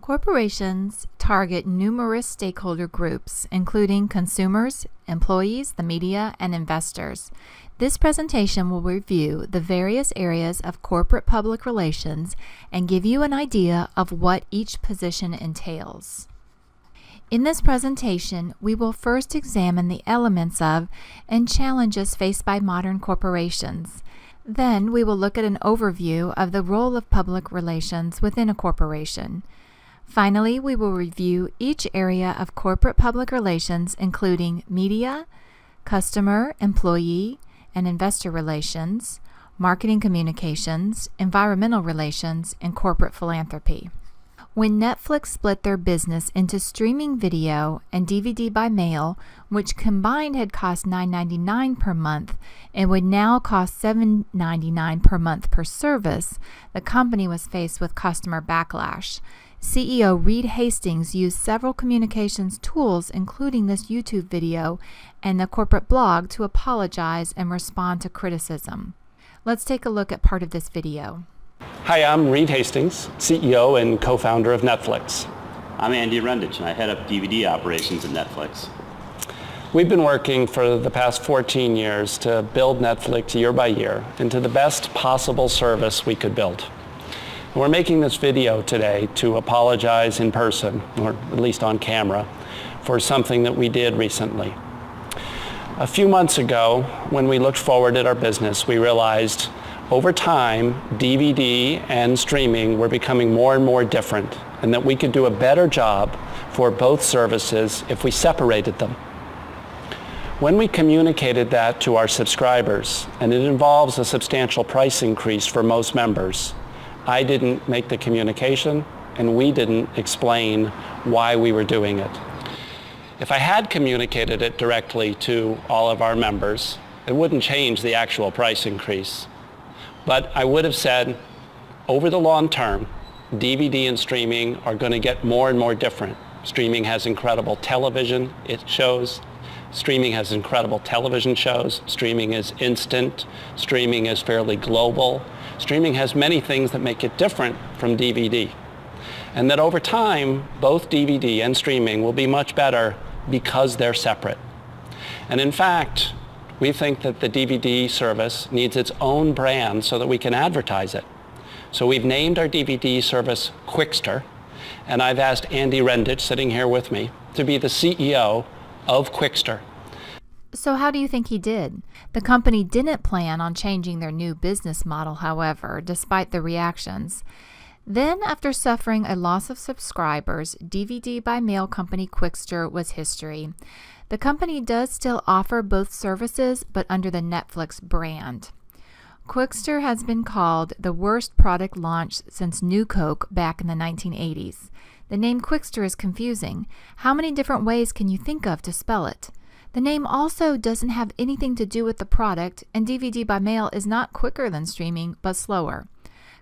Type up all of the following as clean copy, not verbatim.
Corporations target numerous stakeholder groups, including consumers, employees, the media, and investors. This presentation will review the various areas of corporate public relations and give you an idea of what each position entails. In this presentation, we will first examine the elements of and challenges faced by modern corporations. Then we will look at an overview of the role of public relations within a corporation. Finally, we will review each area of corporate public relations, including media, customer, employee, and investor relations, marketing communications, environmental relations, and corporate philanthropy. When Netflix split their business into streaming video and DVD by mail, which combined had cost $9.99 per month and would now cost $7.99 per month per service, the company was faced with customer backlash. CEO Reed Hastings used several communications tools, including this YouTube video and the corporate blog, to apologize and respond to criticism. Let's take a look at part of this video. Hi, I'm Reed Hastings, CEO and co-founder of Netflix. I'm Andy Rendich, and I head up DVD operations at Netflix. We've been working for the past 14 years to build Netflix year by year into the best possible service we could build. We're making this video today to apologize in person, or at least on camera, for something that we did recently. A few months ago, when we looked forward at our business, we realized over time, DVD and streaming were becoming more and more different, and that we could do a better job for both services if we separated them. When we communicated that to our subscribers, and it involves a substantial price increase for most members, I didn't make the communication, and we didn't explain why we were doing it. If I had communicated it directly to all of our members, it wouldn't change the actual price increase. But I would have said, over the long term, DVD and streaming are going to get more and more different. Streaming has incredible television shows. Streaming has incredible television shows. Streaming is instant. Streaming is fairly global. Streaming has many things that make it different from DVD. And that over time, both DVD and streaming will be much better because they're separate. And in fact, we think that the DVD service needs its own brand so that we can advertise it. So we've named our DVD service Qwikster, and I've asked Andy Rendich, sitting here with me, to be the CEO of Qwikster. So how do you think he did? The company didn't plan on changing their new business model, however, despite the reactions. Then, after suffering a loss of subscribers, DVD by mail company Qwikster was history. The company does still offer both services, but under the Netflix brand. Qwikster has been called the worst product launch since New Coke back in the 1980s. The name Qwikster is confusing. How many different ways can you think of to spell it? The name also doesn't have anything to do with the product, and DVD by mail is not quicker than streaming, but slower.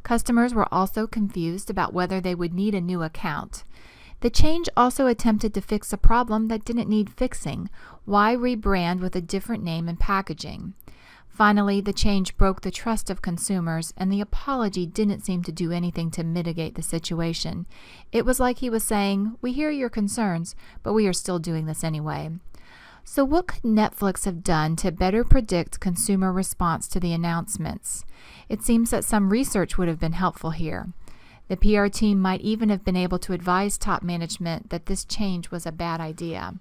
Customers were also confused about whether they would need a new account. The change also attempted to fix a problem that didn't need fixing. Why rebrand with a different name and packaging? Finally, the change broke the trust of consumers, and the apology didn't seem to do anything to mitigate the situation. It was like he was saying, "We hear your concerns, but we are still doing this anyway." So what could Netflix have done to better predict consumer response to the announcements? It seems that some research would have been helpful here. The PR team might even have been able to advise top management that this change was a bad idea.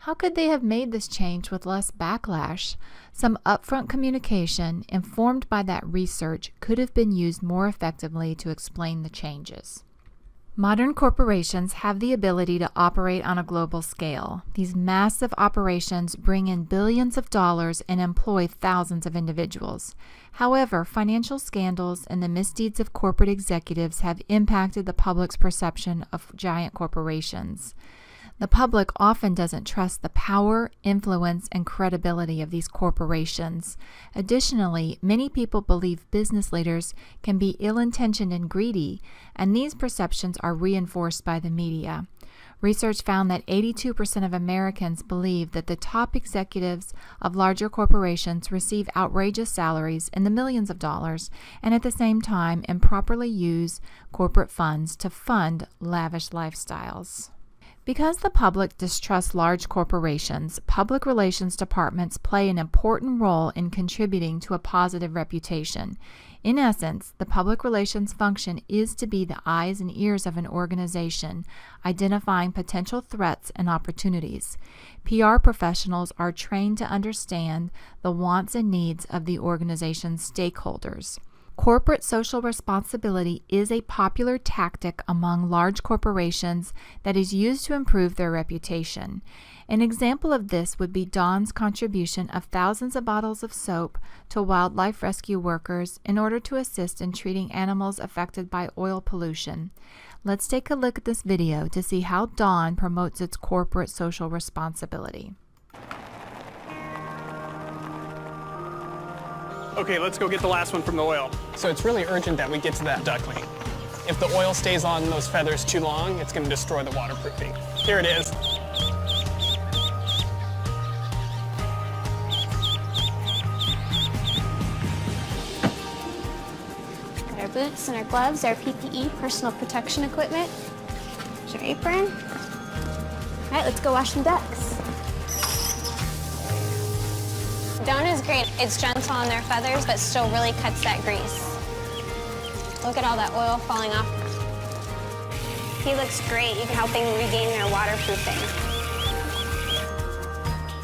How could they have made this change with less backlash? Some upfront communication, informed by that research, could have been used more effectively to explain the changes. Modern corporations have the ability to operate on a global scale. These massive operations bring in billions of dollars and employ thousands of individuals. However, financial scandals and the misdeeds of corporate executives have impacted the public's perception of giant corporations. The public often doesn't trust the power, influence, and credibility of these corporations. Additionally, many people believe business leaders can be ill-intentioned and greedy, and these perceptions are reinforced by the media. Research found that 82% of Americans believe that the top executives of larger corporations receive outrageous salaries in the millions of dollars and at the same time improperly use corporate funds to fund lavish lifestyles. Because the public distrusts large corporations, public relations departments play an important role in contributing to a positive reputation. In essence, the public relations function is to be the eyes and ears of an organization, identifying potential threats and opportunities. PR professionals are trained to understand the wants and needs of the organization's stakeholders. Corporate social responsibility is a popular tactic among large corporations that is used to improve their reputation. An example of this would be Dawn's contribution of thousands of bottles of soap to wildlife rescue workers in order to assist in treating animals affected by oil pollution. Let's take a look at this video to see how Dawn promotes its corporate social responsibility. Okay, let's go get the last one from the oil. So it's really urgent that we get to that duckling. If the oil stays on those feathers too long, it's going to destroy the waterproofing. Here it is. Got our boots and our gloves, our PPE, personal protection equipment. There's your apron. All right, let's go wash some ducks. Dawn is great. It's gentle on their feathers, but still really cuts that grease. Look at all that oil falling off. He looks great, even helping regain their waterproofing.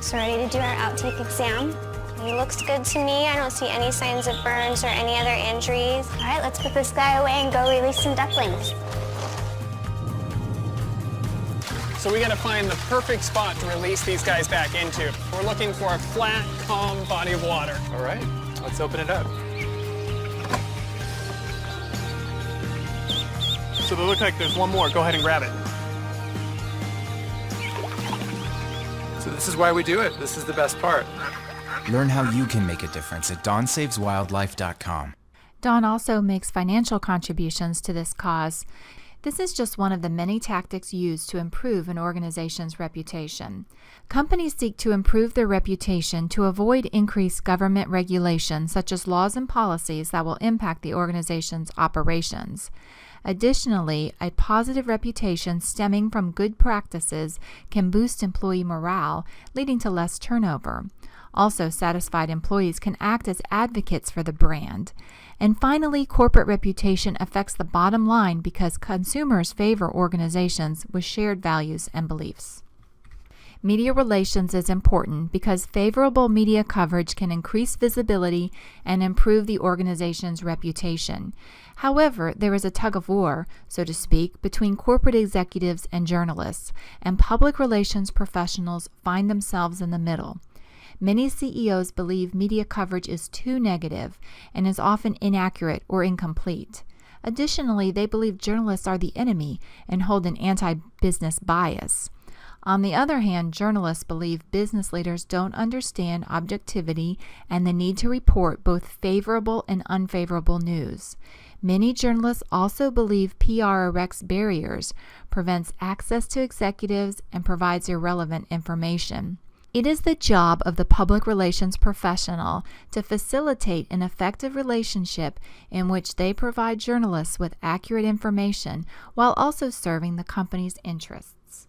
So ready to do our outtake exam. He looks good to me. I don't see any signs of burns or any other injuries. All right, let's put this guy away and go release some ducklings. So we got to find the perfect spot to release these guys back into. We're looking for a flat, calm body of water. All right, let's open it up. So they look like there's one more. Go ahead and grab it. So this is why we do it. This is the best part. Learn how you can make a difference at dawnsaveswildlife.com. Dawn also makes financial contributions to this cause. This is just one of the many tactics used to improve an organization's reputation. Companies seek to improve their reputation to avoid increased government regulation, such as laws and policies that will impact the organization's operations. Additionally, a positive reputation stemming from good practices can boost employee morale, leading to less turnover. Also, satisfied employees can act as advocates for the brand. And finally, corporate reputation affects the bottom line because consumers favor organizations with shared values and beliefs. Media relations is important because favorable media coverage can increase visibility and improve the organization's reputation. However, there is a tug of war, so to speak, between corporate executives and journalists, and public relations professionals find themselves in the middle. Many CEOs believe media coverage is too negative and is often inaccurate or incomplete. Additionally, they believe journalists are the enemy and hold an anti-business bias. On the other hand, journalists believe business leaders don't understand objectivity and the need to report both favorable and unfavorable news. Many journalists also believe PR erects barriers, prevents access to executives, and provides irrelevant information. It is the job of the public relations professional to facilitate an effective relationship in which they provide journalists with accurate information while also serving the company's interests.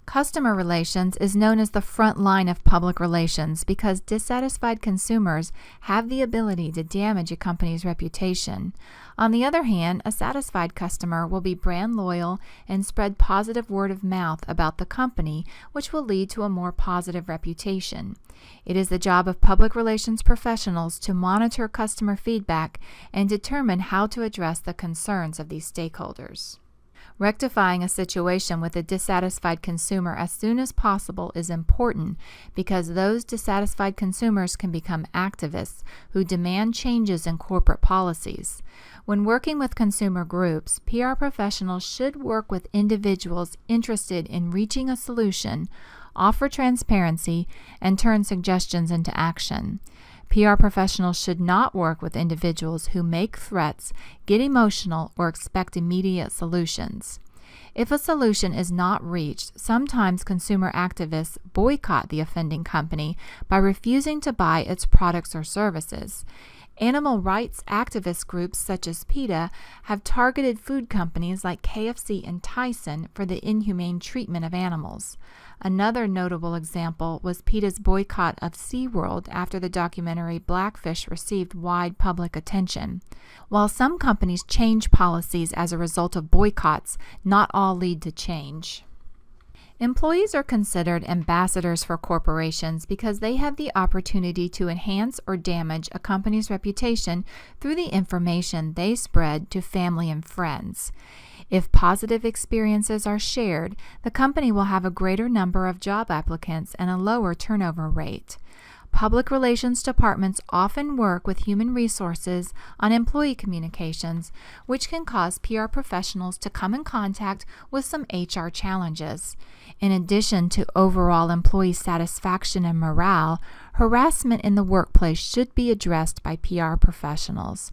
Customer relations is known as the front line of public relations because dissatisfied consumers have the ability to damage a company's reputation. On the other hand, a satisfied customer will be brand loyal and spread positive word of mouth about the company, which will lead to a more positive reputation. It is the job of public relations professionals to monitor customer feedback and determine how to address the concerns of these stakeholders. Rectifying a situation with a dissatisfied consumer as soon as possible is important because those dissatisfied consumers can become activists who demand changes in corporate policies. When working with consumer groups, PR professionals should work with individuals interested in reaching a solution, offer transparency, and turn suggestions into action. PR professionals should not work with individuals who make threats, get emotional, or expect immediate solutions. If a solution is not reached, sometimes consumer activists boycott the offending company by refusing to buy its products or services. Animal rights activist groups such as PETA have targeted food companies like KFC and Tyson for the inhumane treatment of animals. Another notable example was PETA's boycott of SeaWorld after the documentary Blackfish received wide public attention. While some companies change policies as a result of boycotts, not all lead to change. Employees are considered ambassadors for corporations because they have the opportunity to enhance or damage a company's reputation through the information they spread to family and friends. If positive experiences are shared, the company will have a greater number of job applicants and a lower turnover rate. Public relations departments often work with human resources on employee communications, which can cause PR professionals to come in contact with some HR challenges. In addition to overall employee satisfaction and morale, harassment in the workplace should be addressed by PR professionals.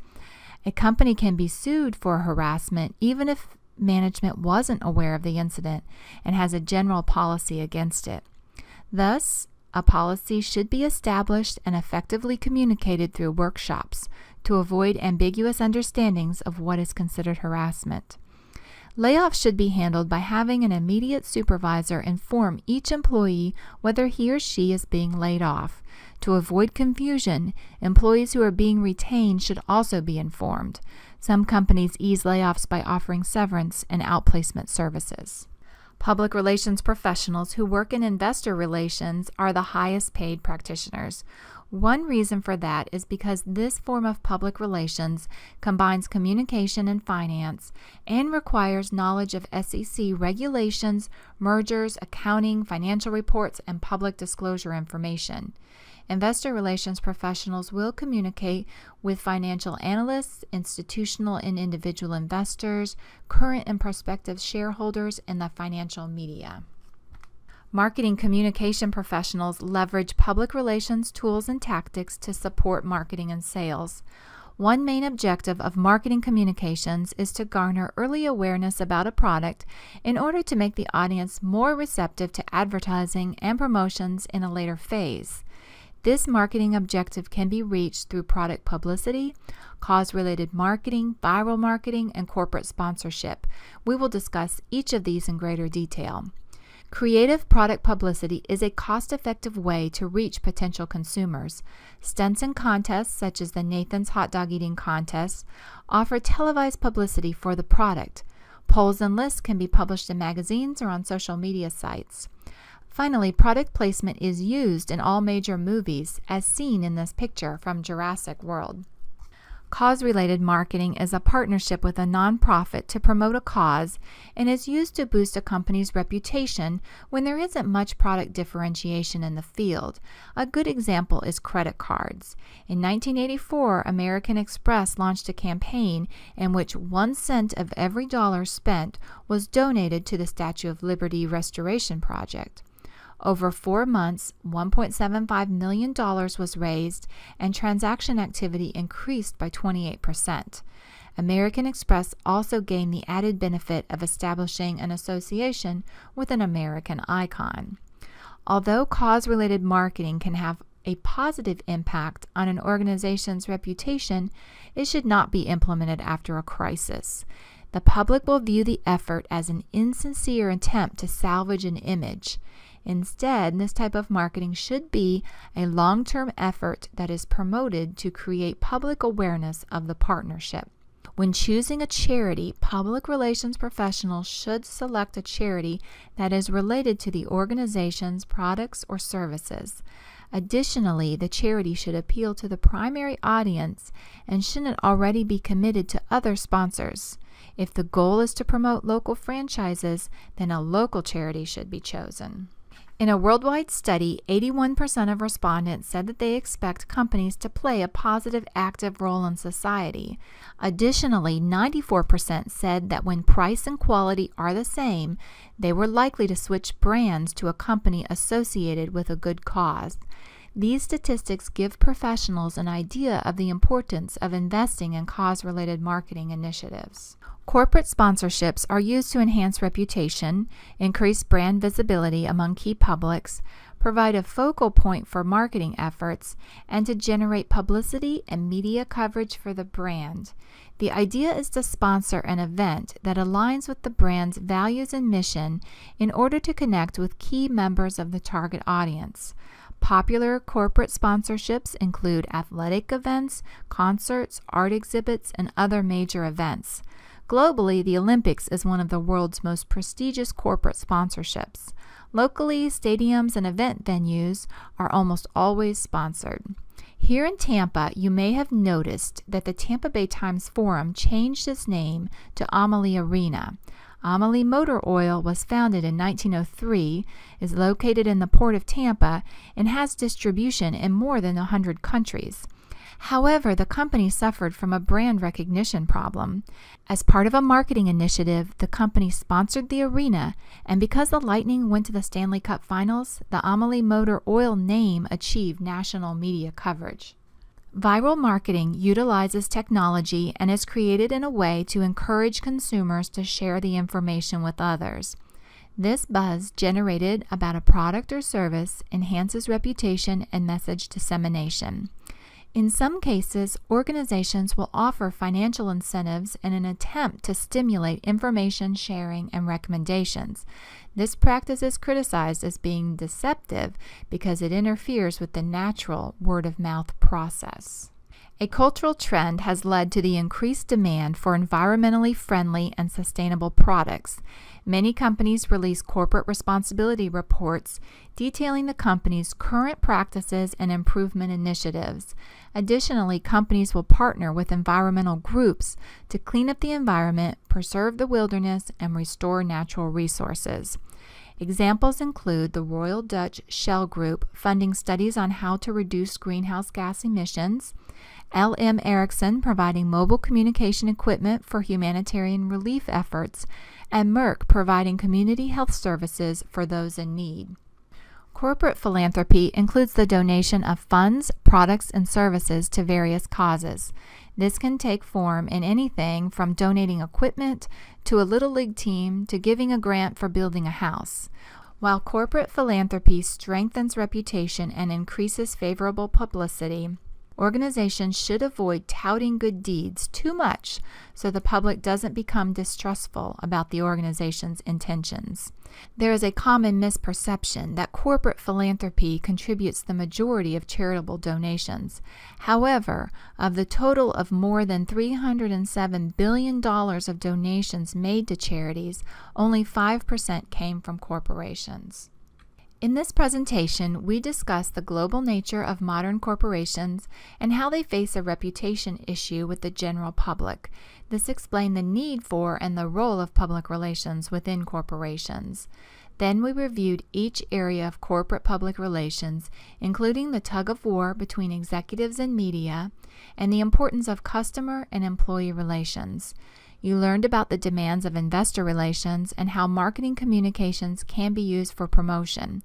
A company can be sued for harassment even if management wasn't aware of the incident and has a general policy against it. Thus, a policy should be established and effectively communicated through workshops to avoid ambiguous understandings of what is considered harassment. Layoffs should be handled by having an immediate supervisor inform each employee whether he or she is being laid off. To avoid confusion, employees who are being retained should also be informed. Some companies ease layoffs by offering severance and outplacement services. Public relations professionals who work in investor relations are the highest paid practitioners. One reason for that is because this form of public relations combines communication and finance and requires knowledge of SEC regulations, mergers, accounting, financial reports, and public disclosure information. Investor relations professionals will communicate with financial analysts, institutional and individual investors, current and prospective shareholders, and the financial media. Marketing communication professionals leverage public relations tools and tactics to support marketing and sales. One main objective of marketing communications is to garner early awareness about a product in order to make the audience more receptive to advertising and promotions in a later phase. This marketing objective can be reached through product publicity, cause-related marketing, viral marketing, and corporate sponsorship. We will discuss each of these in greater detail. Creative product publicity is a cost-effective way to reach potential consumers. Stunts and contests, such as the Nathan's Hot Dog Eating Contest, offer televised publicity for the product. Polls and lists can be published in magazines or on social media sites. Finally, product placement is used in all major movies, as seen in this picture from Jurassic World. Cause-related marketing is a partnership with a nonprofit to promote a cause and is used to boost a company's reputation when there isn't much product differentiation in the field. A good example is credit cards. In 1984, American Express launched a campaign in which 1 cent of every dollar spent was donated to the Statue of Liberty Restoration Project. Over 4 months, $1.75 million was raised, and transaction activity increased by 28%. American Express also gained the added benefit of establishing an association with an American icon. Although cause-related marketing can have a positive impact on an organization's reputation, it should not be implemented after a crisis. The public will view the effort as an insincere attempt to salvage an image. Instead, this type of marketing should be a long-term effort that is promoted to create public awareness of the partnership. When choosing a charity, public relations professionals should select a charity that is related to the organization's products or services. Additionally, the charity should appeal to the primary audience and shouldn't already be committed to other sponsors. If the goal is to promote local franchises, then a local charity should be chosen. In a worldwide study, 81% of respondents said that they expect companies to play a positive, active role in society. Additionally, 94% said that when price and quality are the same, they were likely to switch brands to a company associated with a good cause. These statistics give professionals an idea of the importance of investing in cause-related marketing initiatives. Corporate sponsorships are used to enhance reputation, increase brand visibility among key publics, provide a focal point for marketing efforts, and to generate publicity and media coverage for the brand. The idea is to sponsor an event that aligns with the brand's values and mission in order to connect with key members of the target audience. Popular corporate sponsorships include athletic events, concerts, art exhibits, and other major events. Globally, the Olympics is one of the world's most prestigious corporate sponsorships. Locally, stadiums and event venues are almost always sponsored. Here in Tampa, you may have noticed that the Tampa Bay Times Forum changed its name to Amalie Arena. Amalie Motor Oil was founded in 1903, is located in the Port of Tampa, and has distribution in more than 100 countries. However, the company suffered from a brand recognition problem. As part of a marketing initiative, the company sponsored the arena, and because the Lightning went to the Stanley Cup Finals, the Amalie Motor Oil name achieved national media coverage. Viral marketing utilizes technology and is created in a way to encourage consumers to share the information with others. This buzz generated about a product or service enhances reputation and message dissemination. In some cases, organizations will offer financial incentives in an attempt to stimulate information sharing and recommendations. This practice is criticized as being deceptive because it interferes with the natural word-of-mouth process. A cultural trend has led to the increased demand for environmentally friendly and sustainable products. Many companies release corporate responsibility reports detailing the company's current practices and improvement initiatives. Additionally, companies will partner with environmental groups to clean up the environment, preserve the wilderness, and restore natural resources. Examples include the Royal Dutch Shell Group funding studies on how to reduce greenhouse gas emissions, LM Ericsson providing mobile communication equipment for humanitarian relief efforts, and Merck providing community health services for those in need. Corporate philanthropy includes the donation of funds, products, and services to various causes. This can take form in anything from donating equipment to a Little League team to giving a grant for building a house. While corporate philanthropy strengthens reputation and increases favorable publicity, organizations should avoid touting good deeds too much so the public doesn't become distrustful about the organization's intentions. There is a common misperception that corporate philanthropy contributes the majority of charitable donations. However, of the total of more than $307 billion of donations made to charities, only 5% came from corporations. In this presentation, we discuss the global nature of modern corporations and how they face a reputation issue with the general public. This explained the need for and the role of public relations within corporations. Then we reviewed each area of corporate public relations, including the tug-of-war between executives and media, and the importance of customer and employee relations. You learned about the demands of investor relations and how marketing communications can be used for promotion.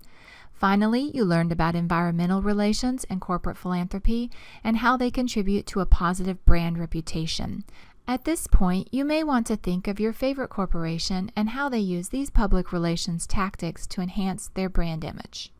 Finally, you learned about environmental relations and corporate philanthropy and how they contribute to a positive brand reputation. At this point, you may want to think of your favorite corporation and how they use these public relations tactics to enhance their brand image.